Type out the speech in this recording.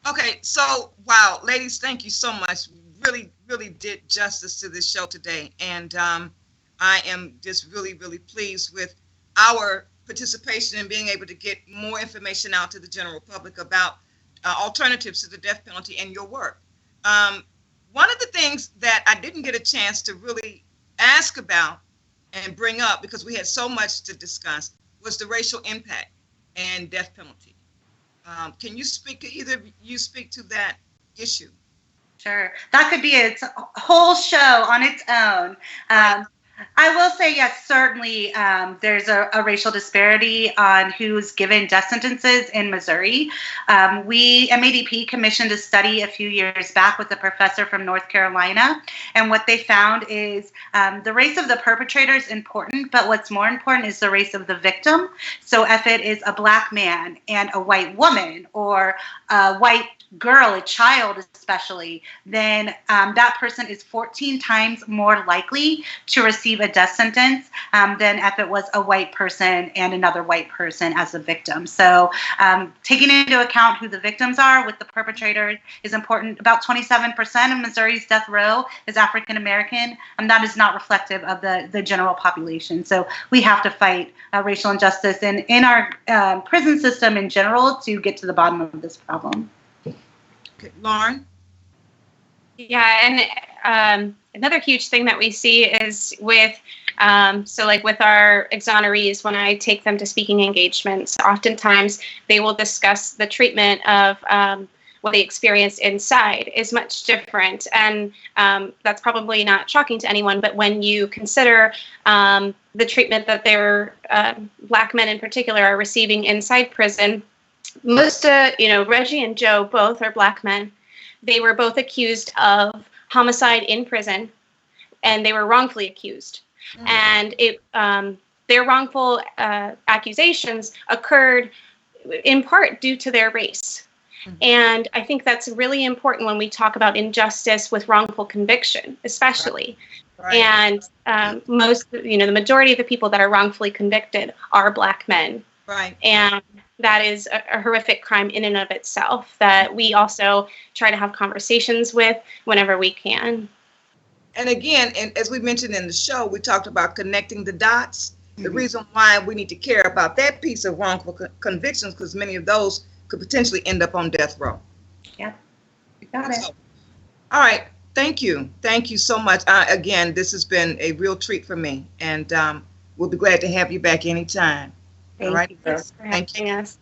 Okay, so wow, ladies, thank you so much. Really, really did justice to this show today, and I am just really, really pleased with our participation in being able to get more information out to the general public about alternatives to the death penalty and your work. Um, One of the things that I didn't get a chance to really ask about and bring up because we had so much to discuss was the racial impact and death penalty. Can you speak, either of you speak to that issue? Sure. That could be its whole show on its own. I will say, yes, certainly there's a racial disparity on who's given death sentences in Missouri. We, MADP, commissioned a study a few years back with a professor from North Carolina, and what they found is the race of the perpetrator is important, but what's more important is the race of the victim. So if it is a Black man and a white woman, or a white girl, a child especially, then that person is 14 times more likely to receive a death sentence than if it was a white person and another white person as a victim. So taking into account who the victims are with the perpetrators is important. About 27% of Missouri's death row is African American, and that is not reflective of the general population. So we have to fight racial injustice in our prison system in general to get to the bottom of this problem. Okay, Lauren? Yeah, and another huge thing that we see is with, so like with our exonerees, when I take them to speaking engagements, oftentimes they will discuss the treatment of what they experienced inside is much different. And that's probably not shocking to anyone, but when you consider the treatment that their Black men in particular are receiving inside prison, most, Reggie and Joe both are Black men. They were both accused of homicide in prison, and they were wrongfully accused. And their wrongful accusations occurred in part due to their race. And I think that's really important when we talk about injustice with wrongful conviction, especially. Right. And the majority of the people that are wrongfully convicted are Black men. Right. And that is a horrific crime in and of itself that we also try to have conversations with whenever we can. And again, and as we mentioned in the show, we talked about connecting the dots. The reason why we need to care about that piece of wrongful convictions, because many of those could potentially end up on death row. Yeah, you got it. All right. Thank you. Thank you so much. Again, this has been a real treat for me, and we'll be glad to have you back anytime. Thank you. Thanks for having us.